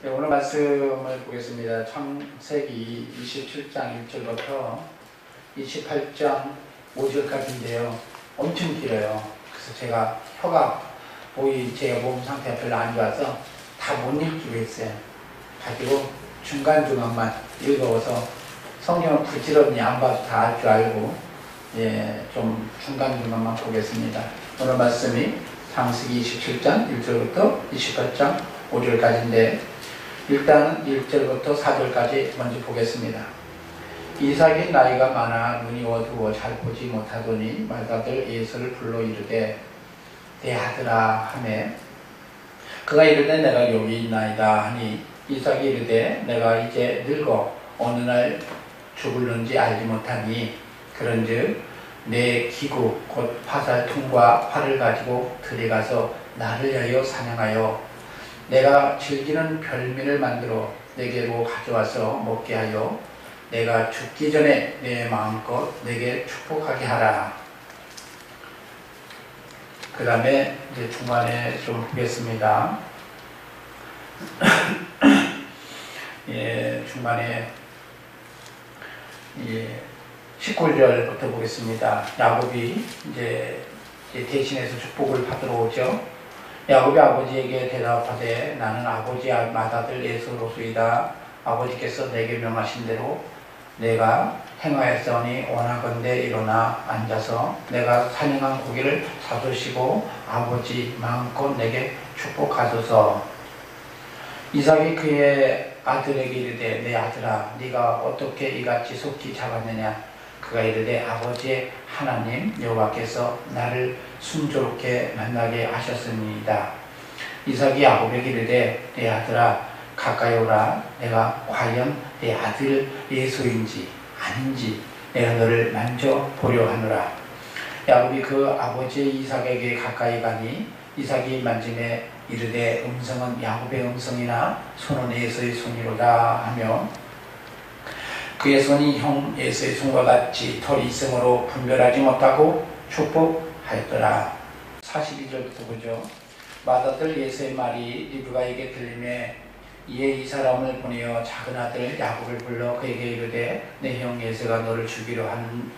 네, 오늘 말씀을 보겠습니다. 창세기 27장 1절부터 28장 5절까지인데요. 엄청 길어요. 그래서 제가 혀가 제 몸 상태가 별로 안 좋아서 다 못 읽기로 했어요. 가지고 중간중간만 읽어서 성경을 부지런히 안 봐도 다 알 줄 알고 좀 중간중간만 보겠습니다. 오늘 말씀이 창세기 27장 1절부터 28장 5절까지인데 일단 1절부터 4절까지 먼저 보겠습니다. 이삭이 나이가 많아 눈이 어두워 잘 보지 못하더니 맏아들 에서를 불러 이르되 내 아들아 하매 그가 이르되 내가 여기 있나이다 하니 이삭이 이르되 내가 이제 늙어 어느 날 죽을는지 알지 못하니 그런즉 내 기구 곧 화살통과 활을 가지고 들에 가서 나를 위하여 사냥하여 내가 즐기는 별미를 만들어 내게로 가져와서 먹게 하여 내가 죽기 전에 내 마음껏 내게 축복하게 하라. 그 다음에 이제 중간에 좀 보겠습니다. 중간에 19절부터 보겠습니다. 야곱이 이제 대신해서 축복을 받으러 오죠. 야곱이 아버지에게 대답하되 나는 아버지 맏아들 에서로소이다. 아버지께서 내게 명하신 대로 내가 행하였사오니 원하건대 일어나 앉아서 내가 사냥한 고기를 잡수시고 아버지 마음껏 내게 축복하소서. 이삭이 그의 아들에게 이르되 내 아들아 네가 어떻게 이같이 속히 잡았느냐. 그가 이르되 아버지의 하나님 여호와께서 나를 순조롭게 만나게 하셨습니다. 이삭이 야곱에게 이르되 내 아들아 가까이 오라. 내가 과연 내 아들 에서인지 아닌지 내가 너를 만져보려 하노라. 야곱이 그 아버지 이삭에게 가까이 가니 이삭이 만짐에 이르되 음성은 야곱의 음성이나 손은 에서의 손이로다 하며 그의 손이 형 에서의 손과 같이 털이 있으므로 분별하지 못하고 축복하였더라. 42절부터 보죠. 맏아들 에서의 말이 리브가에게 들리매 이에 이 사람을 보내어 작은 아들 야곱을 불러 그에게 이르되 내 형 에서가 너를 죽이려 하는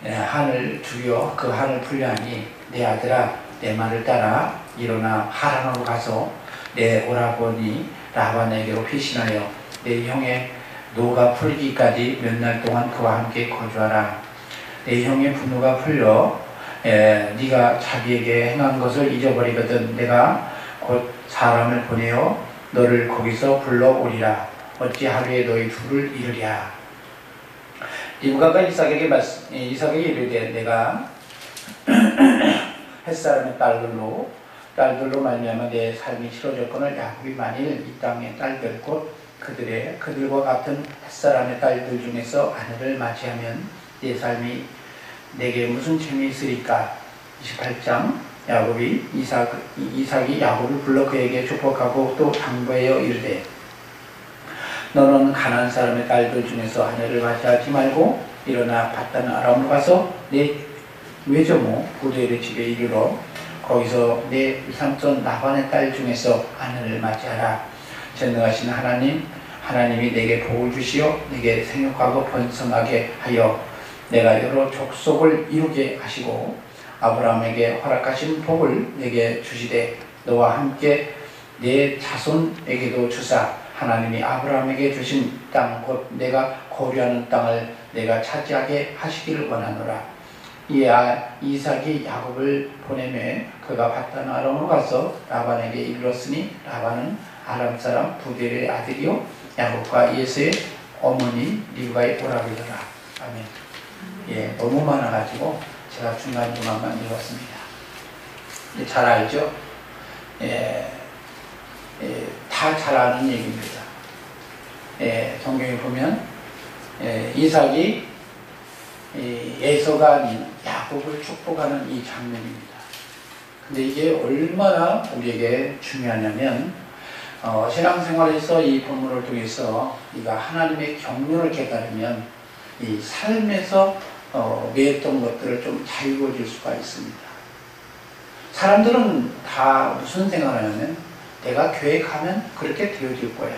한을 죽여 그 한을 풀려하니 내 아들아 내 말을 따라 일어나 하란으로 가서 내 오라버니 라반에게로 피신하여 내 형의 노가 풀기까지 몇 날 동안 그와 함께 거주하라. 내 형의 분노가 풀려 네가 자기에게 행한 것을 잊어버리거든 내가 곧 사람을 보내어 너를 거기서 불러오리라. 어찌 하루에 너희 둘을 이르랴. 리브가가 이삭에게 이르되 내가 햇사람의 딸들로 말미암아 내 삶이 싫어졌거늘 야곱이 만일 이 땅의 딸들 곧 그들과 같은 햇사람의 딸들 중에서 아내를 맞이하면 내 삶이 내게 무슨 재미 있으리까. 28장 이삭이 야곱을 불러 그에게 축복하고 또 당부하여 이르되 너는 가나안 사람의 딸들 중에서 아내를 맞이하지 말고 일어나 밧단 아람으로 가서 내 외조모 부두엘의 집에 이르러 거기서 내 삼손 라반의 딸 중에서 아내를 맞이하라. 전능하신 하나님이 내게 복을 주시어 내게 생육하고 번성하게 하여 내가 여러 족속을 이루게 하시고 아브라함에게 허락하신 복을 내게 주시되 너와 함께 내 자손에게도 주사 하나님이 아브라함에게 주신 땅 곧 내가 거류하는 땅을 내가 차지하게 하시기를 원하노라. 이에 이삭이 야곱을 보내매 그가 밧단 아람으로 가서 라반에게 이르렀으니 라반은 아람 사람 부델의 아들이요 야곱과 에서의 어머니 리브가의 오라비더라. 아멘. 너무 많아가지고 제가 중간중간만 읽었습니다. 잘 알죠? 다 잘 아는 얘기입니다. 성경에 보면 이삭이 에서가 아닌 야곱을 축복하는 이 장면입니다. 근데 이게 얼마나 우리에게 중요하냐면 신앙생활에서 이 본문을 통해서 우리가 하나님의 경륜을 깨달으면 이 삶에서 매했던 것들을 좀 자유로워질 수가 있습니다. 사람들은 다 무슨 생각을 하냐면 내가 계획하면 그렇게 되어질 거야.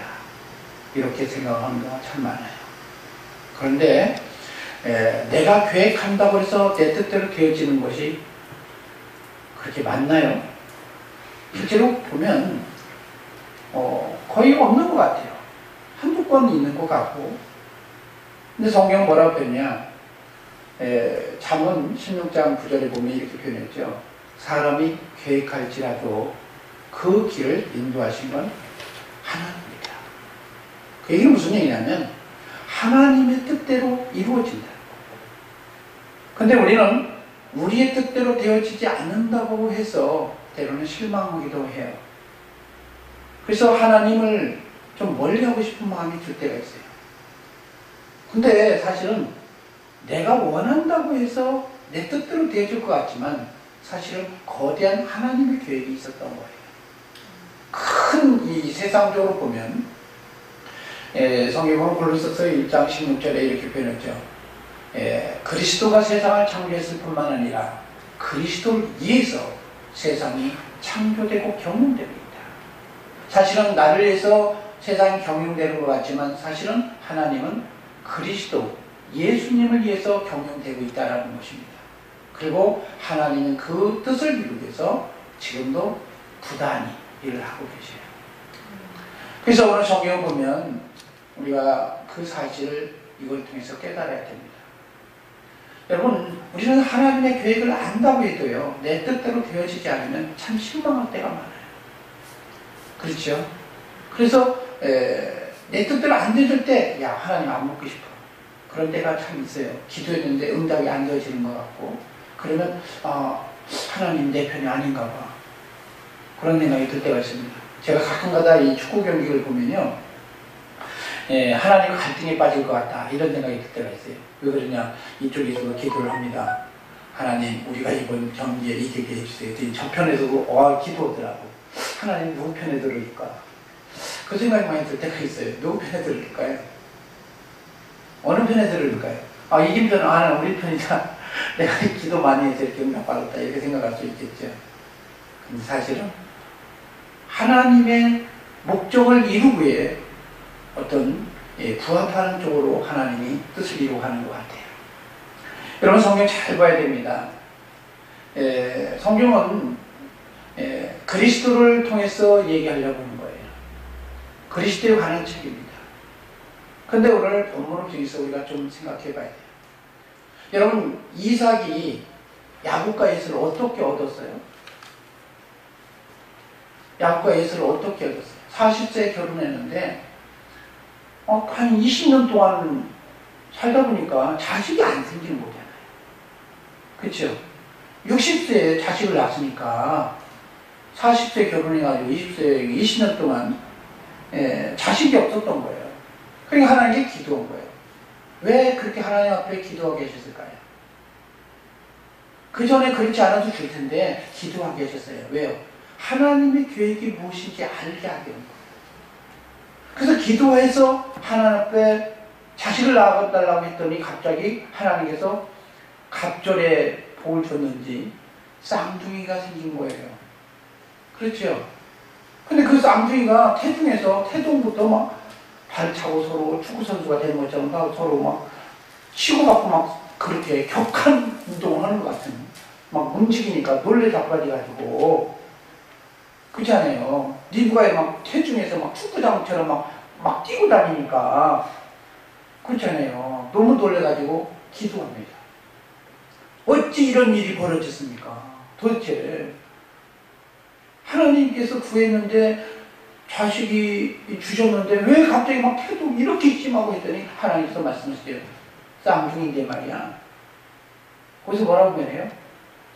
이렇게 생각하는 경우가 참 많아요. 그런데 내가 계획한다고 해서 내 뜻대로 되어지는 것이 그렇게 맞나요? 실제로 보면 거의 없는 것 같아요. 한두 번 있는 것 같고. 근데 성경 뭐라고 표현이냐? 잠언 16장 9절에 보면 이렇게 표현했죠. 사람이 계획할지라도 그 길을 인도하신 건 하나님입니다. 그 얘기는 무슨 얘기냐면 하나님의 뜻대로 이루어진다. 근데 우리는 우리의 뜻대로 되어지지 않는다고 해서 때로는 실망하기도 해요. 그래서 하나님을 좀 멀리하고 싶은 마음이 들 때가 있어요. 근데 사실은 내가 원한다고 해서 내 뜻대로 되어질 것 같지만 사실은 거대한 하나님의 계획이 있었던 거예요. 큰 이 세상적으로 보면 성경은 골로새서 1장 16절에 이렇게 표현했죠. 그리스도가 세상을 창조했을 뿐만 아니라 그리스도를 위해서 세상이 창조되고 경영되고 있다. 사실은 나를 위해서 세상이 경영되는 것 같지만 사실은 하나님은 그리스도, 예수님을 위해서 경영되고 있다는 것입니다. 그리고 하나님은 그 뜻을 이루기 위해서 지금도 부단히 일을 하고 계세요. 그래서 오늘 성경을 보면 우리가 그 사실을 이걸 통해서 깨달아야 됩니다. 여러분, 우리는 하나님의 계획을 안다고 해도요, 내 뜻대로 되어지지 않으면 참 실망할 때가 많아요. 그렇죠? 그래서 내 뜻대로 안 되질 때, 야, 하나님 안 먹고 싶어. 그런 때가 참 있어요. 기도했는데 응답이 안 되어지는 것 같고, 그러면 하나님 내 편이 아닌가 봐. 그런 생각이 들 때가 있습니다. 제가 가끔가다 이 축구 경기를 보면요, 하나님 갈등에 빠질 것 같다 이런 생각이 들 때가 있어요. 왜 그러냐, 이쪽에서도 기도를 합니다. 하나님 우리가 이번 경기에 이기게 해주세요. 저 편에서도 기도하더라고. 하나님 누구 편에 들을까? 그 생각이 많이 들 때가 있어요. 누구 편에 들을까요? 어느 편에 들을까요? 이긴 편은 우리 편이다. 내가 기도 많이 해서 이렇게 응답받았다 이렇게 생각할 수 있겠죠. 근데 사실은 하나님의 목적을 이루기 위해 어떤 부합하는 쪽으로 하나님이 뜻을 이루어가는 것 같아요. 여러분 성경 잘 봐야 됩니다. 성경은 그리스도를 통해서 얘기하려고 하는 거예요. 그리스도에 관한 책입니다. 그런데 오늘 본문을 통해서 우리가 좀 생각해 봐야 돼요. 여러분 이삭이 야곱과 에서를 어떻게 얻었어요? 야곱과 에서를 어떻게 얻었어요? 40세에 결혼했는데 한 20년 동안 살다 보니까 자식이 안 생기는 거잖아요. 그렇죠? 60세에 자식을 낳았으니까 40세 결혼해가지고 20년 동안 자식이 없었던 거예요. 그러니까 하나님께 기도한 거예요. 왜 그렇게 하나님 앞에 기도하게 하셨을까요? 그 전에 그렇지 않아도 될 텐데 기도하게 하셨어요. 왜요? 하나님의 계획이 무엇인지 알게 하게 한 거예요. 그래서 기도해서 하나님 앞에 자식을 낳아달라고 했더니 갑자기 하나님께서 갑절에 복을 줬는지 쌍둥이가 생긴 거예요. 그렇죠? 근데 그 쌍둥이가 태동부터 막 발차고 서로 축구선수가 되는 것처럼 서로 막 치고받고 막 그렇게 격한 운동을 하는 것 같은, 막 움직이니까 놀래 자빠져가지고, 그렇지 않아요? 리브가에 막 체중에서 막 축구장처럼 막 뛰고 다니니까, 그렇지 않아요? 너무 놀래가지고 기도합니다. 어찌 이런 일이 벌어졌습니까? 도대체 하나님께서 구했는데 자식이 주셨는데 왜 갑자기 막 태도 이렇게 심하고 했더니 하나님께서 말씀하시죠. 쌍둥이인데 말이야. 거기서 뭐라고 표현해요?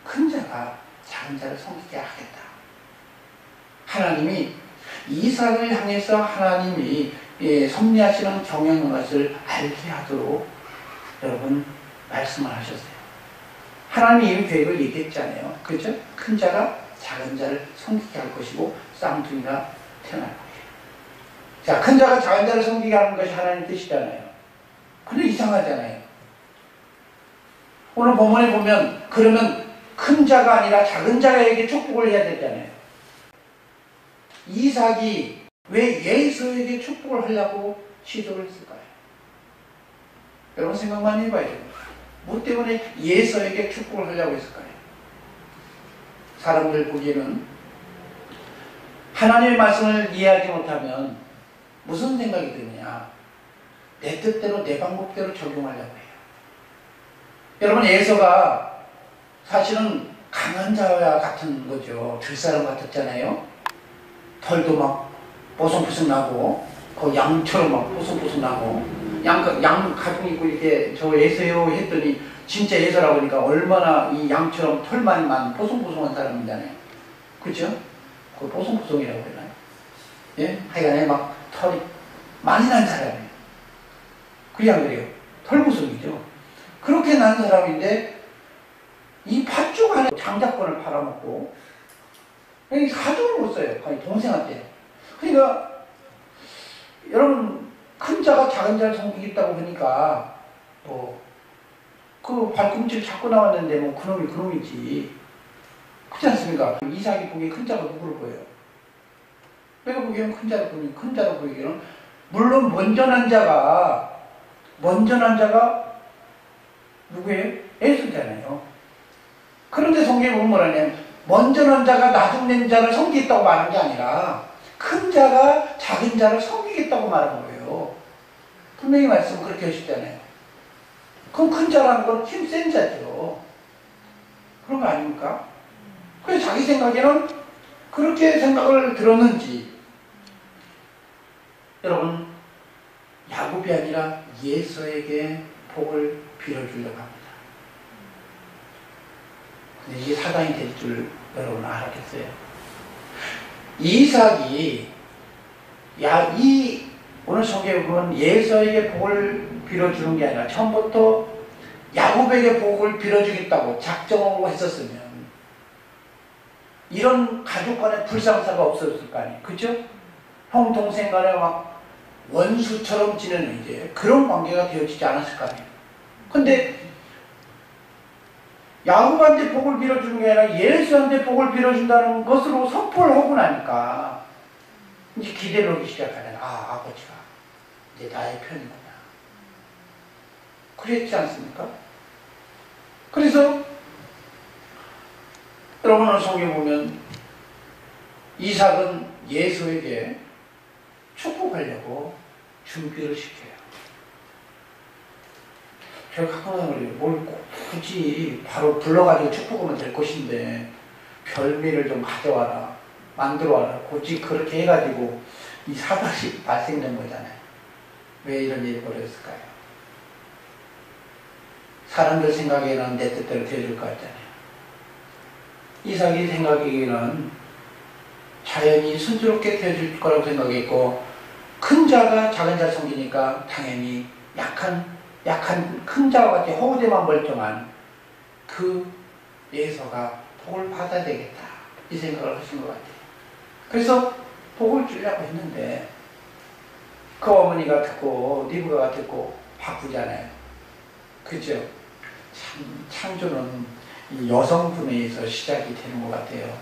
큰 자가 작은 자를 섬기게 하겠다. 하나님이 이삭을 향해서 하나님이 섭리하시는 경영의 것을 알게 하도록 여러분 말씀을 하셨어요. 하나님이 이미 계획을 얘기했잖아요. 그렇죠? 큰 자가 작은 자를 섬기게 할 것이고 쌍둥이가 태어날 거예요. 자, 큰 자가 작은 자를 섬기게 하는 것이 하나님 뜻이잖아요. 근데 이상하잖아요. 오늘 본문에 보면 그러면 큰 자가 아니라 작은 자에게 축복을 해야 되잖아요. 이삭이 왜 에서에게 축복을 하려고 시도를 했을까요? 여러분 생각만 해봐야 돼요. 뭐 때문에 에서에게 축복을 하려고 했을까요? 사람들 보기에는 하나님의 말씀을 이해하지 못하면 무슨 생각이 드느냐? 내 뜻대로 내 방법대로 적용하려고 해요. 여러분 에서가 사실은 강한 자와 같은 거죠. 들사람 같았잖아요. 털도 막 뽀송뽀송 나고 그 양처럼 막 뽀송뽀송 나고 양 가죽 입고 이렇게 저 에서요 했더니 진짜 에서라고 하니까 얼마나 이 양처럼 털만 많은 뽀송뽀송한 사람이잖아요. 그렇죠? 그 뽀송뽀송이라고 그러나요? 예? 하여간에 막 털이 많이 난 사람이에요. 그냥 그래요. 털구성이죠. 그렇게 난 사람인데 이 팥죽 안에 장작권을 팔아먹고 가족을 못 써요. 아니 동생한테. 그러니까 여러분 큰 자가 작은 자를 섬기겠다고 하니까 뭐 그 발꿈치를 잡고 나왔는데 뭐 그놈이 그놈이지. 그렇지 않습니까? 이삭이 보기에 큰 자가 누구를 보여요? 내가 보기에는 큰 자를 보니 큰 자로 보이기에는 물론 먼저 난 자가 누구예요? 에서잖아요. 그런데 성경에 보면 뭐라냐면 먼저 난 자가 나중 낸 자를 섬기겠다고 말한 게 아니라 큰 자가 작은 자를 섬기겠다고 말한 거예요. 분명히 말씀은 그렇게 하셨잖아요. 그럼 큰 자라는 건 힘센 자죠. 그런 거 아닙니까? 그래서 자기 생각에는 그렇게 생각을 들었는지 여러분 야곱이 아니라 에서에게 복을 빌어주려고 합니다. 근데 이게 사단이 될 줄 여러분 알았겠어요? 이삭이 오늘 성경에 보면 에서에게 복을 빌어주는 게 아니라 처음부터 야곱에게 복을 빌어주겠다고 작정하고 했었으면 이런 가족 간의 불상사가 없었을 거 아니에요. 그죠? 형 동생 간에 막 원수처럼 지내는 이제 그런 관계가 되어지지 않았을 거 아니에요. 근데 야곱한테 복을 빌어주는 게 아니라 예수한테 복을 빌어준다는 것으로 선포를 하고 나니까 이제 기대를 하기 시작하잖아요. 아, 아버지가 이제 나의 편이구나. 그랬지 않습니까? 그래서 여러분 오늘 성경에 보면 이삭은 에서에게 축복하려고 준비를 시켜요. 제가 가끔 그래요. 뭘 굳이 바로 불러가지고 축복하면 될 것인데 별미를 좀 가져와라. 만들어와라. 굳이 그렇게 해가지고 이 사단이 발생된 거잖아요. 왜 이런 일이 벌어졌을까요? 사람들 생각에는 내 뜻대로 되어줄 것 같잖아요. 이삭이 생각에는 자연히 순조롭게 되어줄 거라고 생각했고 큰 자가 작은 자를 섬기니까 당연히 약한 큰 자와 같이 허우대만 멀쩡한 그 에서가 복을 받아야 되겠다 이 생각을 하신 것 같아요. 그래서 복을 주려고 했는데 그 어머니가 듣고 리브가가 듣고 바꾸잖아요. 그죠? 참 창조는 이 여성분에 의해서 시작이 되는 것 같아요.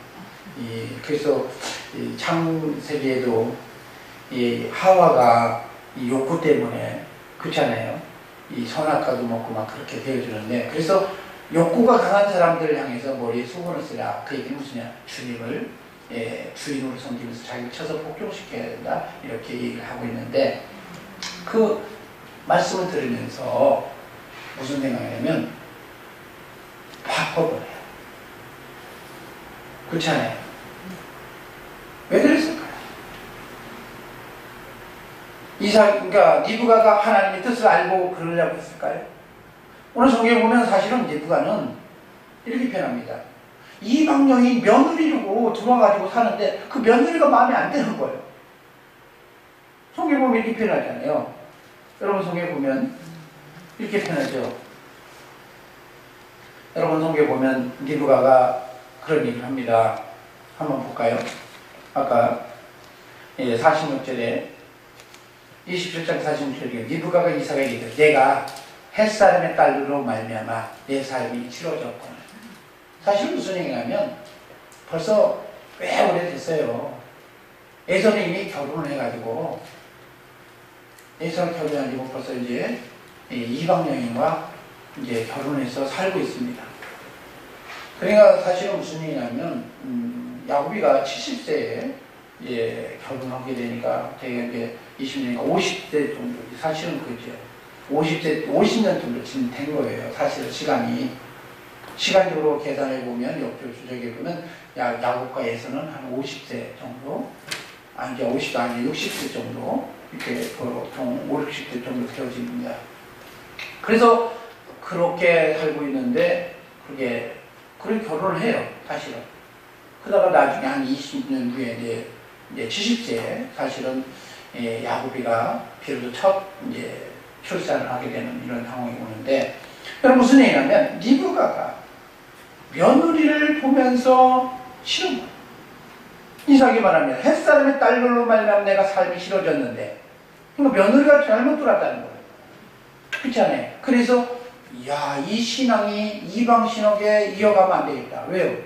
그래서 이 창세기에도 이 하와가 이 욕구 때문에 그렇잖아요. 이 선악과도 먹고 막 그렇게 되어주는데 그래서 욕구가 강한 사람들을 향해서 머리에 수건을 쓰라. 그 얘기는 무슨냐? 주님을 주인으로 섬기면서 자기를 쳐서 복종시켜야 된다. 이렇게 얘기를 하고 있는데 그 말씀을 들으면서 무슨 생각이냐면 바꿔버려요. 그렇지 않아요? 왜 그랬을까요? 그러니까 리브가가 하나님의 뜻을 알고 그러려고 했을까요? 오늘 성경에 보면 사실은 리브가는 이렇게 표현합니다. 이방령이 며느리로 들어와가지고 사는데 그 며느리가 마음에 안 드는 거예요. 성경에 보면 이렇게 표현하잖아요. 여러분 성경에 보면 이렇게 표현하죠. 여러분 성경에 보면 리브가가 그런 얘기를 합니다. 한번 볼까요? 아까 46절에 27장 46절에 리브가가 이삭에게 이르되 내가 햇사람의 딸로 말미암아 내 삶이 치러졌구나. 사실 무슨 얘기냐면 벌써 꽤 오래됐어요. 에서는 이미 결혼을 해가지고, 에서는 결혼해가지고 벌써 이제 이방 여인과 이제 결혼해서 살고 있습니다. 그러니까 사실은 무슨 얘기냐면, 야곱이가 70세에 이제 결혼하게 되니까 되게 이제 20년이니까 50세 정도, 사실은 그죠. 50년 정도 지금 된 거예요. 사실은 시간적으로 계산해 보면, 역조주적에 보면, 야곱과 에서는 한 50세 정도, 이제 50도 아니 60세 정도, 이렇게 보통 5, 60세 정도 되어집니다. 그래서 그렇게 살고 있는데, 그렇게 결혼을 해요, 사실은. 그러다가 나중에 한 20년 후에 이제 70세에 사실은 야곱이가 비로소 첫 이제 출산을 하게 되는 이런 상황이 오는데, 여러분 무슨 얘기냐면 리브가가 며느리를 보면서 싫은 거예요. 이삭이 말하면 햇사람의 딸들로 말하면 내가 삶이 싫어졌는데, 그러니까 며느리가 잘못 들었다는 거예요. 그렇지 않아요? 그래서 이 신앙이 이방 신학에 이어가면 안 되겠다. 왜요?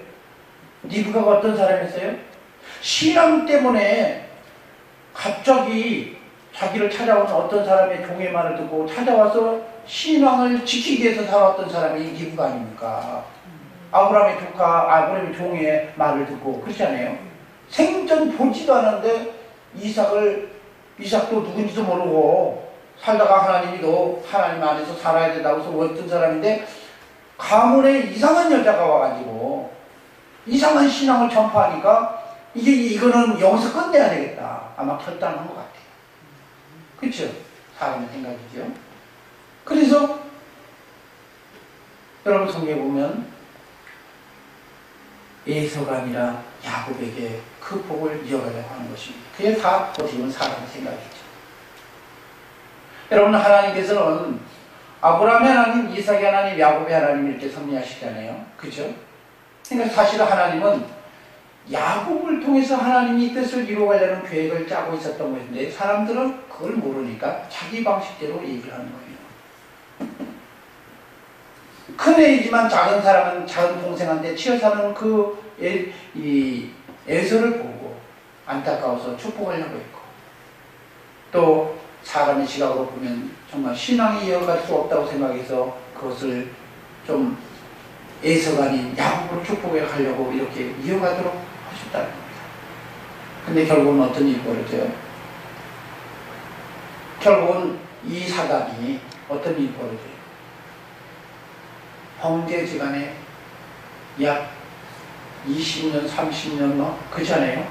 리브가가 어떤 사람이었어요? 신앙 때문에 갑자기 자기를 찾아오는 어떤 사람의 종의 말을 듣고 찾아와서 신앙을 지키기 위해서 살아왔던 사람이 리브가 아닙니까? 아브라함의 조카, 아브라함의 종의 말을 듣고, 그렇지 않아요? 생전 보지도 않았는데 이삭도 누군지도 모르고 살다가 하나님이 너 하나님 안에서 살아야 된다고 해서 어떤 사람인데, 가문에 이상한 여자가 와가지고 이상한 신앙을 전파하니까 이거는 여기서 끝내야 되겠다. 아마 결단한 것 같아요. 그렇죠? 사람의 생각이죠. 그래서 여러분 성경에 보면 에서가 아니라 야곱에게 그 복을 이어가려고 하는 것입니다. 그게 다 어떻게 보면 사람의 생각이죠. 여러분, 하나님께서는 아브라함의 하나님, 이삭의 하나님, 야곱의 하나님 이렇게 섭리하시잖아요. 그죠? 그러니까 사실 하나님은 야곱을 통해서 하나님이 뜻을 이루어가려는 계획을 짜고 있었던 것인데, 사람들은 그걸 모르니까 자기 방식대로 얘기를 하는 거예요. 큰 애이지만 작은 사람은 작은 동생한테 치여 사는 이 에서를 보고 안타까워서 축복하려고 했고, 또 사람의 시각으로 보면 정말 신앙이 이어갈 수 없다고 생각해서 그것을 좀 에서가 아닌 야곱으로 축복해 가려고 이렇게 이어가도록 하셨다는 겁니다. 근데 결국은 어떤 일이 벌어져요? 결국은 이 사단이 어떤 일이 벌어져요? 형제지간에 약 20년, 30년 그잖아요.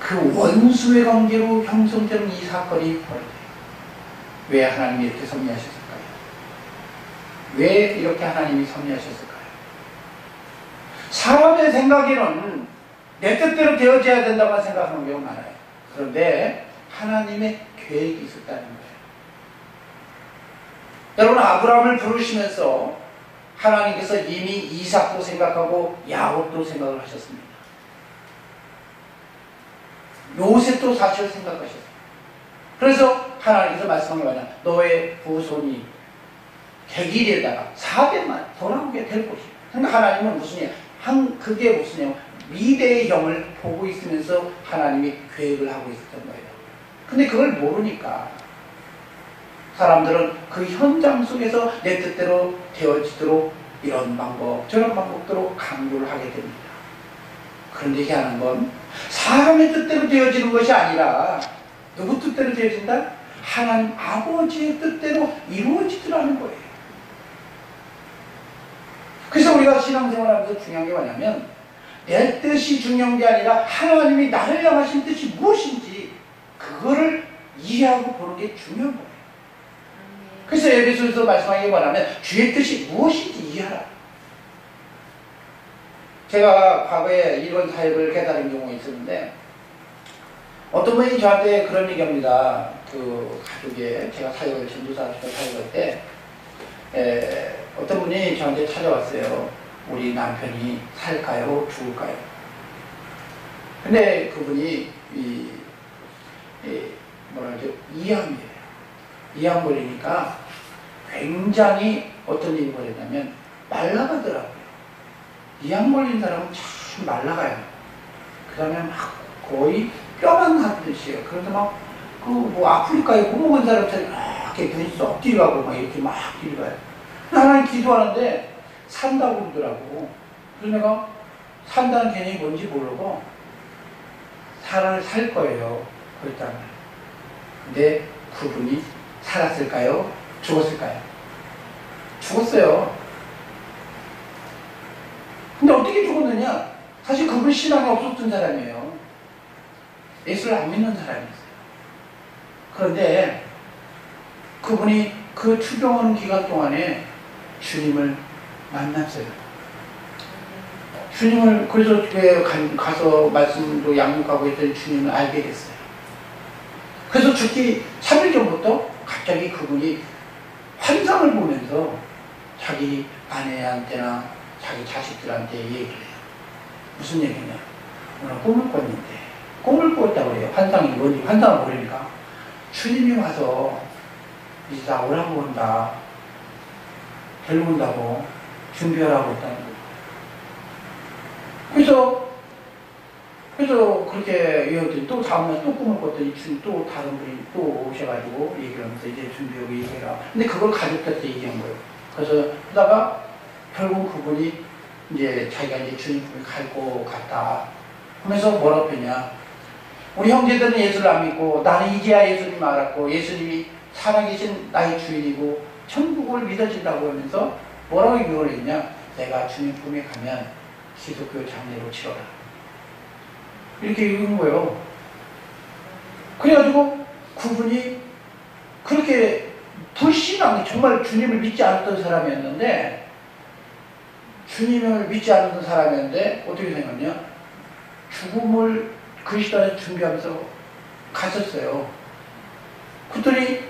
그 원수의 관계로 형성되는 이 사건이 벌어져요. 왜 하나님이 이렇게 섭리하셨을까요? 왜 이렇게 하나님이 섭리하셨을까요? 사람의 생각에는 내 뜻대로 되어져야 된다고 생각하는 경우가 많아요. 그런데 하나님의 계획이 있었다는 거예요. 여러분, 아브라함을 부르시면서 하나님께서 이미 이삭도 생각하고 야곱도 생각을 하셨습니다. 요셉도 사실 생각하셨어요. 그래서 하나님께서 말씀한 게 뭐냐, 너의 후손이 객일에다가 4대만 돌아오게 될 것이다. 그러니까 하나님은 무슨 일, 그게 무슨 일, 미래의 형을 보고 있으면서 하나님이 계획을 하고 있었던 거예요. 근데 그걸 모르니까 사람들은 그 현장 속에서 내 뜻대로 되어지도록 이런 방법, 저런 방법대로 강조를 하게 됩니다. 그런데 이게 하는 건 사람의 뜻대로 되어지는 것이 아니라 누구 뜻대로 되어진다? 하나님 아버지의 뜻대로 이루어지더라는 거예요. 그래서 우리가 신앙생활하면서 중요한 게 뭐냐면, 내 뜻이 중요한 게 아니라 하나님이 나를 향하신 뜻이 무엇인지 그거를 이해하고 보는 게 중요한 거예요. 그래서 에베소에서 말씀하는 게 뭐냐면, 주의 뜻이 무엇인지 이해하라. 제가 과거에 이런 사역을 깨달은 경우가 있었는데, 어떤 분이 저한테 그런 얘기합니다. 그 가족에 제가 사역을 전도사 사역할 때 어떤 분이 저한테 찾아왔어요. 우리 남편이 살까요? 죽을까요? 근데 그분이 이암이에요. 이암 걸리니까 굉장히 어떤 일이 벌어졌냐면 말라가더라고요. 이암 걸린 사람은 참 말라가요. 그 다음에 막 거의 뼈만 하듯이에요. 그래서 막, 뭐 아프리카에 구멍 은 사람처럼 이렇게 눈이 쏙 뛰어가고 막 이렇게 막 뛰어가요. 하나님 기도하는데 산다고 그러더라고. 그래서 내가 산다는 개념이 뭔지 모르고 사람을 살 거예요. 그랬단 말이에요. 근데 그분이 살았을까요? 죽었을까요? 죽었어요. 근데 어떻게 죽었느냐? 사실 그분 신앙이 없었던 사람이에요. 예수를 안 믿는 사람이었어요. 그런데 그분이 그 추병하는 기간 동안에 주님을 만났어요. 주님을, 그래서 교회에 가서 말씀도 양육하고 했더니 주님을 알게 됐어요. 그래서 죽기 3일 전부터 갑자기 그분이 환상을 보면서 자기 아내한테나 자기 자식들한테 얘기를 해요. 무슨 얘기냐? 오늘 꿈을 꿨는데, 꿈을 꿨다고 그래요. 환상이 뭔지, 환상을 모르니까. 주님이 와서 이제 다 오라고 온다. 데려온다고 준비하라고 했다는 거예요. 그래서 그렇게 얘기했더니 또 다음날 또 꿈을 꿨더니 또 다른 분이 또 오셔가지고 얘기를 하면서 이제 준비하고 얘기해라. 근데 그걸 가족들한테 얘기한 거예요. 그래서 하다가 결국 그분이 이제 자기가 이제 주님 품에 갈 것 같다 하면서 뭐라고 했냐. 우리 형제들은 예수를 안 믿고 나는 이제야 예수님 알았고 예수님이 살아계신 나의 주인이고 천국을 믿어진다고 하면서 뭐라고 유언을 했냐. 내가 주님 품에 가면 기독교 장례로 치러라. 이렇게 얘기한 거예요. 그래가지고 그분이 그렇게 불신앙, 정말 주님을 믿지 않았던 사람이었는데 어떻게 생각하냐? 죽음을 그 시간에 준비하면서 갔었어요. 그랬더니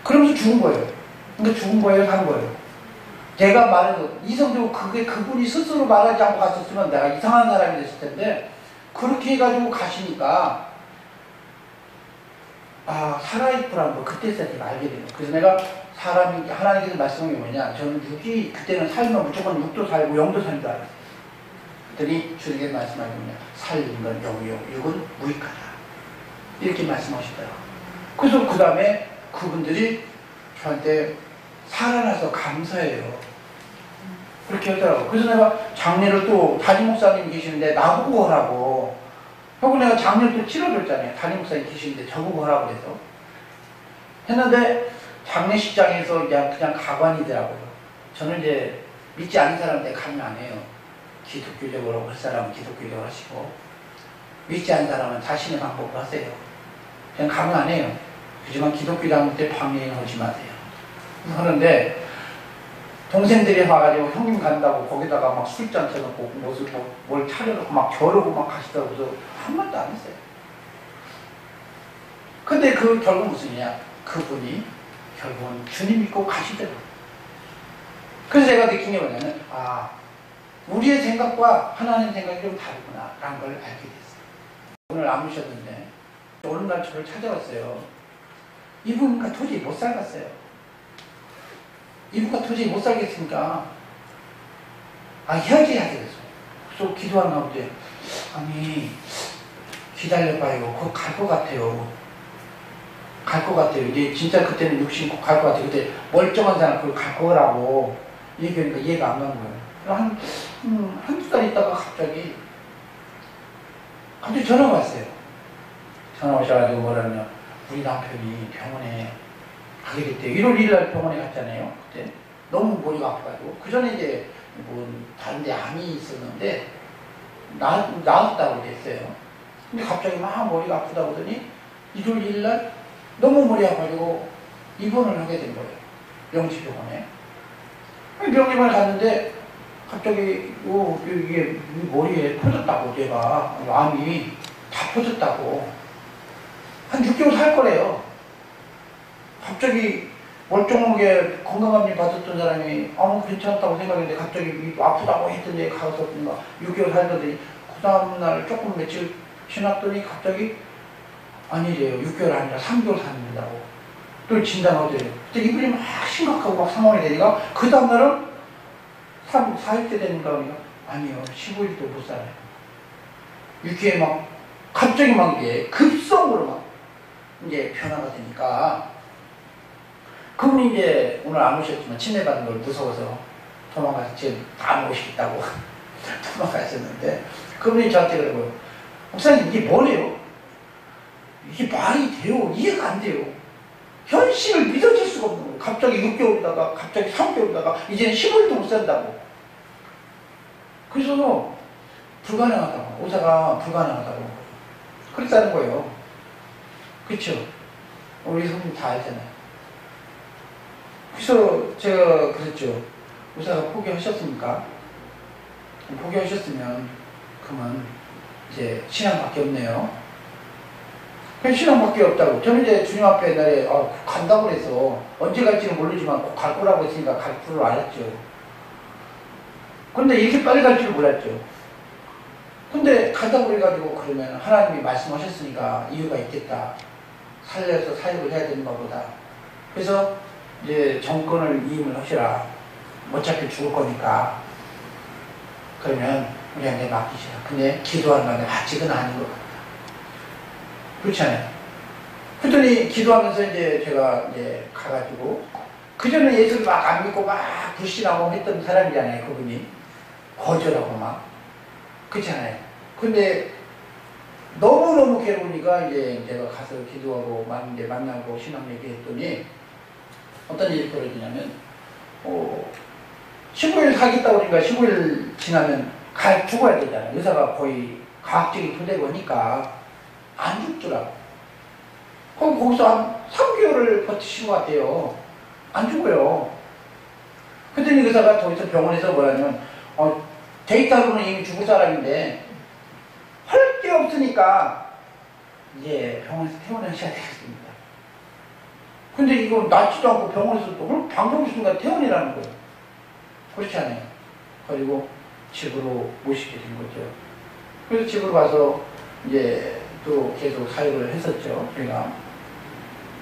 그러면서 죽은 거예요. 그러니까 죽은 거예요, 산 거예요. 내가 말해도 이성적으로 그분이 스스로 말하지 않고 갔었으면 내가 이상한 사람이 됐을 텐데 그렇게 해가지고 가시니까 살아있구라는 거 그때서 제가 알게 돼요. 그래서 내가 사람이 하나님께서 말씀한 게 뭐냐, 저는 육이 그때는 살면 무조건 육도 살고 영도 사는 줄 알았어요. 그랬더니 주님께서 말씀하신 게 뭐냐, 살린 건 영이요 육은 무익하다 이렇게 말씀하시더라고요. 그래서 그 다음에 그분들이 저한테 살아나서 감사해요. 그렇게 하더라고요. 그래서 내가 장례를 또 담임 목사님이 계시는데 나보고 하라고. 하고 내가 장례를 또 치러줬잖아요. 담임 목사님 계시는데 저보고 하라고 해서. 했는데 장례식장에서 그냥 가관이더라고요. 저는 이제 믿지 않는 사람한테 강요 안 해요. 기독교적으로 할 사람은 기독교적으로 하시고 믿지 않는 사람은 자신의 방법으로 하세요. 그냥 강요 안 해요. 하지만 기독교장한테 방해하지 마세요. 하는데 동생들이 와가지고 형님 간다고 거기다가 막 술잔 쳐놓고 뭘 차려놓고 막 겨루고 막 가시다고 해서 한 말도 안 했어요. 근데 결국 무슨이냐, 그분이 결국은 주님 믿고 가시더라고요. 그래서 제가 느낀 게 뭐냐면 우리의 생각과 하나님 생각이 좀 다르구나 라는 걸 알게 됐어요. 오늘 안 오셨는데 어느 날 저를 찾아왔어요. 이분과 도저히 못 살겠어요. 이분과 도저히 못 살겠으니까 헤어져야 되겠어. 그래서 기도하는 가운데 아니 기다려봐요. 그거 갈 것 같아요. 갈 것 같아요. 이제 진짜 그때는 육신 꼭 갈 것 같아요. 그때 멀쩡한 사람 그걸 갈 거라고 얘기하니까 이해가 안 가는 거예요. 한두 달 있다가 갑자기 전화가 왔어요. 전화 오셔가지고 뭐라냐, 우리 남편이 병원에 가게 됐대요. 1월 1일 날 병원에 갔잖아요. 그때 너무 머리가 아파가지고 그 전에 이제 다른 데 암이 있었는데 나았다고 그랬어요. 근데 갑자기 막 머리가 아프다고 하더니 1월 1일 날 너무 머리 아파가지고 입원을 하게 된 거예요. 명지병원에. 병원에 갔는데 갑자기 이게 머리에 퍼졌다고, 얘가 암이 다 퍼졌다고. 한 6개월 살 거래요. 갑자기 멀쩡하게 건강검진 받았던 사람이 괜찮다고 생각했는데 갑자기 아프다고 했더니 가서 6개월 살더니 그 다음날 조금 며칠 지났더니 갑자기 아니래요. 6개월 아니라 3개월 산다고 또 진단하더래요. 그때 이분이 막 심각하고 막 상황이 되니까 그 다음날은 4일째 되는가 하니까 아니요, 15일도 못 살아요. 6개월 막 갑자기 막 이게 급성으로 막 이제 변화가 되니까 그분이 이제 오늘 안 오셨지만 침례받는 걸 무서워서 도망가서 지금 다 모시겠다고 도망가셨는데 그분이 저한테 그러고요. 목사님 이게 뭐래요? 이게 말이 돼요? 이해가 안 돼요. 현실을 믿어질 수가 없는 거예요. 갑자기 6개월이다가 갑자기 3개월이다가 이제는 10월도 못 산다고. 그래서 불가능하다고. 의사가 불가능하다고. 그랬다는 거예요. 그쵸? 우리 성님 다 알잖아요. 그래서 제가 그랬죠. 의사가 포기하셨습니까? 포기하셨으면 그러면 이제 신앙밖에 없네요. 그냥 신앙밖에 없다고. 저는 이제 주님 앞에 옛날에 간다고 그래서 언제 갈지는 모르지만 꼭 갈 거라고 했으니까 갈 줄 알았죠. 근데 이렇게 빨리 갈 줄 몰랐죠. 근데 간다고 그래가지고 그러면 하나님이 말씀하셨으니까 이유가 있겠다. 살려서 사역을 해야 되는 것보다. 그래서 이제 정권을 이임을 하시라. 어차피 죽을 거니까. 그러면 우리한테 맡기시라. 근데 기도하는 건데 아직은 아닌 것 같다. 그렇잖아요. 그랬더니 기도하면서 이제 제가 이제 가가지고 그전에 예수를 막 안 믿고 막 불신하고 했던 사람이잖아요. 그분이 거절하고 막 그렇잖아요. 근데 너무너무 괴로우니까 이제 제가 가서 기도하고 이제 만나고 신앙 얘기했더니 어떤 일이 벌어지냐면 15일 살겠다고 그러니까 15일 지나면 죽어야 되잖아요. 의사가 거의 과학적인 토대고니까 안 죽더라고. 그럼 거기서 한 3개월을 버티신 것 같아요. 안 죽어요. 그랬더니 의사가 더 이상 병원에서 뭐라냐면 데이터로는 이미 죽을 사람인데 할 게 없으니까 이제 병원에서 퇴원하셔야 되겠습니다. 근데 이거 낫지도 않고 병원에서 또 방송 중간 퇴원이라는 거예요. 그렇지 않아요. 그리고 집으로 모시게 된 거죠. 그래서 집으로 가서 이제 또 계속 사역을 했었죠. 제가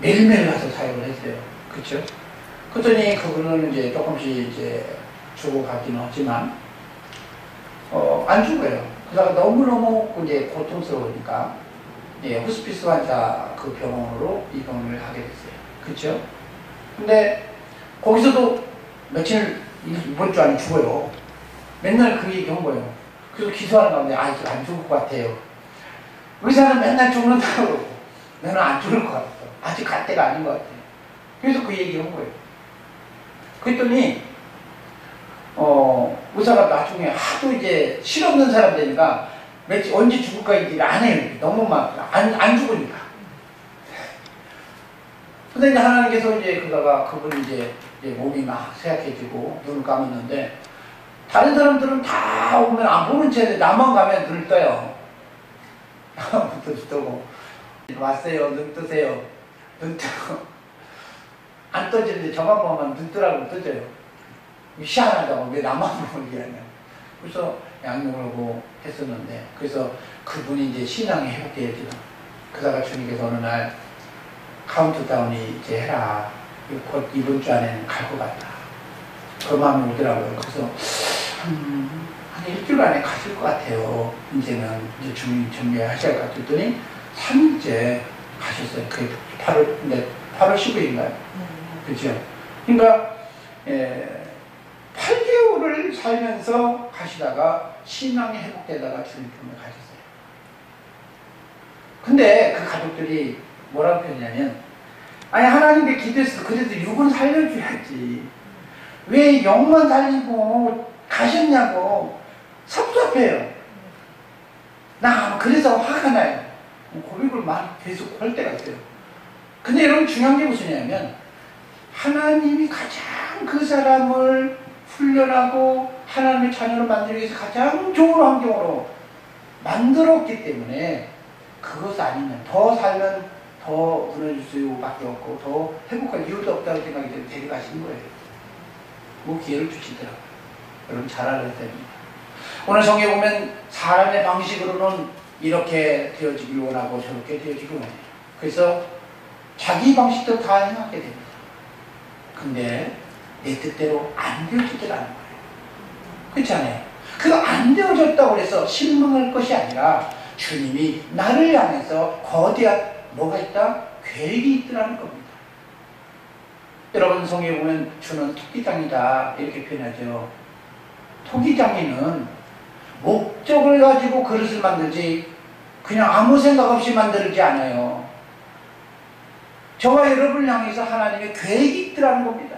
매일매일 가서 사역을 했어요. 그쵸? 그랬더니 그분은 이제 조금씩 이제 죽어가기는 하지만 안 죽어요. 그러다가 너무너무 이제 고통스러우니까 호스피스 환자 그 병원으로 입원을 하게 됐어요. 그쵸? 근데 거기서도 며칠 이번 주 안에 죽어요. 맨날 그 얘기 한 거예요. 그래서 기도하는 가운데 아직 안 죽을 것 같아요. 의사는 맨날 죽는다고 그러고 나는 안 죽을 것 같아. 아직 갈 때가 아닌 것 같아요. 그래서 그 얘기 한 거예요. 그랬더니 의사가 나중에 하도 이제 실없는 사람 되니까 언제 죽을까 얘기를 안 해요. 너무 막 안 죽으니까. 근데 이제 하나님께서 이제 그러다가 그분이 이제 몸이 막 쇠약해지고 눈을 감았는데 다른 사람들은 다 오면 안 보는 채 나만 가면 눈을 떠요. 눈 뜨고 왔어요. 눈 뜨세요. 눈 뜨고 안 떠지는데 저만 보면 눈 뜨라고 뜨져요. 희한하다고 왜 나만 보는 게 아니야. 그래서 양육을 하고 했었는데 그래서 그분이 이제 신앙이 회복되어지고 그러다가 주님께서 어느 날 카운트다운이 이제 해라. 곧 이번 주 안에는 갈 것 같다. 그 마음이 오더라고요. 그래서 한 일주일 안에 가실 것 같아요. 이제는 이제 준비하셔야 할 것 같았더니 3일째 가셨어요. 그게 8월 15일인가요? 그렇죠? 그러니까 8개월을 살면서 가시다가 신앙이 회복되다가 주님 품에 가셨어요. 근데 그 가족들이 뭐라고 표현하냐면 아니 하나님께 기도했어. 그래도 육은 살려줘야지. 왜 영만 살리고 가셨냐고 섭섭해요. 나 그래서 화가 나요. 고백을 막 계속 할 때가 있어요. 근데 여러분 중요한 게 무엇이냐면 하나님이 가장 그 사람을 훈련하고 하나님의 자녀로 만들기 위해서 가장 좋은 환경으로 만들었기 때문에 그것 아니면 더 살면 더 무너질 수밖에 없고 더 행복할 이유도 없다고 생각이 들면 데려가시는 거예요. 뭐 기회를 주시더라고요. 여러분 잘 알아야 됩니다. 오늘 성경에 보면 사람의 방식으로는 이렇게 되어지길 원하고 저렇게 되어지길 원해요. 그래서 자기 방식대로 다 행하게 됩니다. 근데 내 뜻대로 안 되어지더라는 거예요. 그렇지 않아요? 그거 안 되어졌다고 해서 실망할 것이 아니라 주님이 나를 향해서 거대한 뭐가 있다? 계획이 있더라는 겁니다. 여러분 성경에 보면 주는 토기장이다 이렇게 표현하죠. 토기장이는 목적을 가지고 그릇을 만들지 그냥 아무 생각 없이 만들지 않아요. 저와 여러분을 향해서 하나님의 계획이 있더라는 겁니다.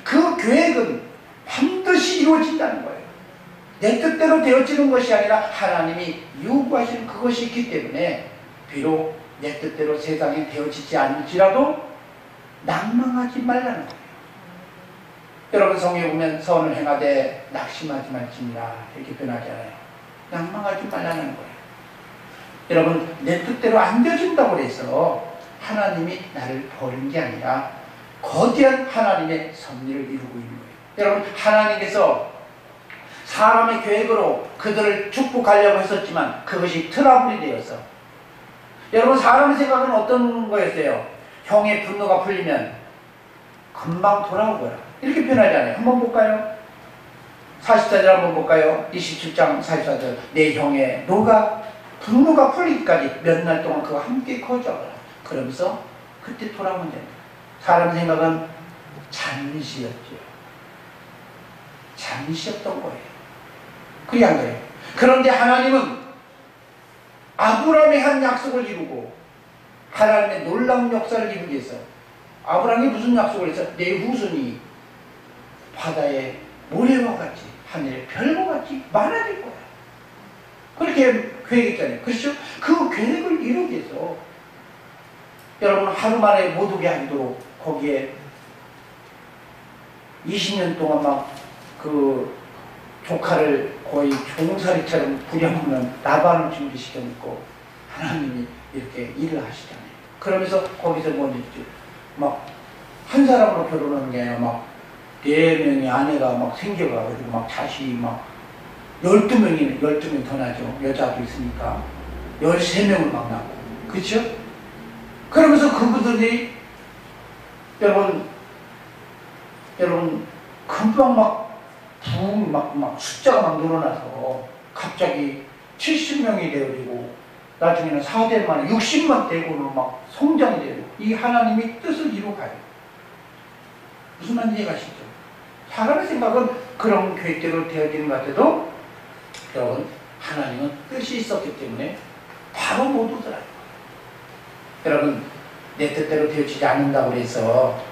그 계획은 반드시 이루어진다는 거예요. 내 뜻대로 되어지는 것이 아니라 하나님이 요구하시는 그것이 있기 때문에 비록 내 뜻대로 세상에 되어지지 않을지라도 낭망하지 말라는 거예요. 여러분 성경에 보면 선을 행하되 낙심하지 말지니라 이렇게 변하잖아요. 낭망하지 말라는 거예요. 여러분 내 뜻대로 안 되어진다고 해서 하나님이 나를 버린 게 아니라 거대한 하나님의 섭리를 이루고 있는 거예요. 여러분 하나님께서 사람의 계획으로 그들을 축복하려고 했었지만 그것이 트러블이 되어서 여러분 사람의 생각은 어떤 거였어요? 형의 분노가 풀리면 금방 돌아오고요. 이렇게 표현하잖아요. 한번 볼까요? 44절 한번 볼까요? 27장 44절 내 형의 분노가 풀리기까지 몇 날 동안 그와 함께 거주하거라. 그러면서 그때 돌아오면 됩니다. 사람 생각은 잠시였죠. 잠시였던 거예요. 그게 안 그래요. 그런데 하나님은 아브라함의 한 약속을 이루고 하나님의 놀라운 역사를 이루기 위해서 아브라함이 무슨 약속을 해서 내 후손이 바다의 모래와 같이 하늘의 별과 같이 많아질 거야. 그렇게 계획했잖아요. 그렇죠? 그 계획을 이루기 위해서 여러분 하루 만에 못 오게 하도록 거기에 20년 동안 막 그 조카를 거의 종살이처럼 부려먹는 나반을 준비시켜 놓고 하나님이 이렇게 일을 하시잖아요. 그러면서 거기서 뭐지? 막 한 사람으로 결혼하는 게 아니라 막 4명의 아내가 막 생겨가지고 막 자식이 막 12명 더 나죠. 여자도 있으니까 13명을 막 낳고 그렇죠? 그러면서 그분들이 여러분 금방 막 숫자가 막 늘어나서 갑자기 70명이 되어지고 나중에는 4대 만에 60만 되고는 막 성장이 되고 이 하나님이 뜻을 이루어가요. 무슨 말인지 이해가시죠? 사람의 생각은 그런 계획대로 되어지는 것 같아도 여러분 하나님은 뜻이 있었기 때문에 바로 못 오더라고요. 여러분 내 뜻대로 되어지지 않는다고 해서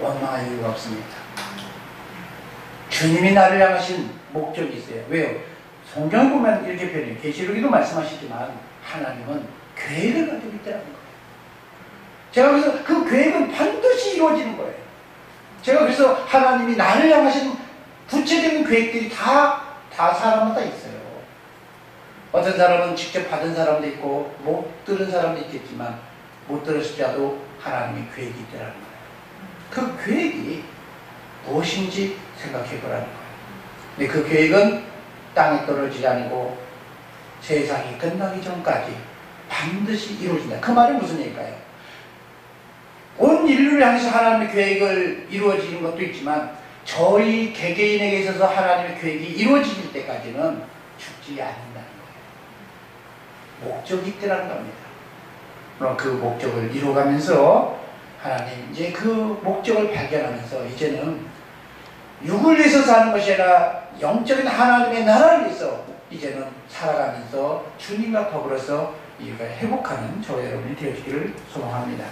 원망할 이유가 없습니다. 주님이 나를 향하신 목적이 있어요. 왜요? 성경을 보면 이렇게 표현해요. 계시록에도 말씀하시지만 하나님은 계획을 가지고 있다는 거예요. 제가 그래서 그 계획은 반드시 이루어지는 거예요. 제가 그래서 하나님이 나를 향하신 구체적인 계획들이 다 사람마다 있어요. 어떤 사람은 직접 받은 사람도 있고 못 들은 사람도 있겠지만 못 들었을지라도 하나님의 계획이 있다는 거예요. 그 계획이 무엇인지 생각해 보라는 거예요. 근데 그 계획은 땅에 떨어지지 않고 세상이 끝나기 전까지 반드시 이루어진다. 그 말은 무슨 얘기일까요? 온 인류를 향해서 하나님의 계획을 이루어지는 것도 있지만 저희 개개인에게 있어서 하나님의 계획이 이루어질 때까지는 죽지 않는다는 거예요. 목적이 있더라는 겁니다. 그럼 그 목적을 이루어가면서 하나님 이제 그 목적을 발견하면서 이제는 육을 위해서 사는 것이 아니라 영적인 하나님의 나라를 위해서 이제는 살아가면서 주님과 더불어서 이가 회복하는 저와 여러분이 되어지기를 소망합니다.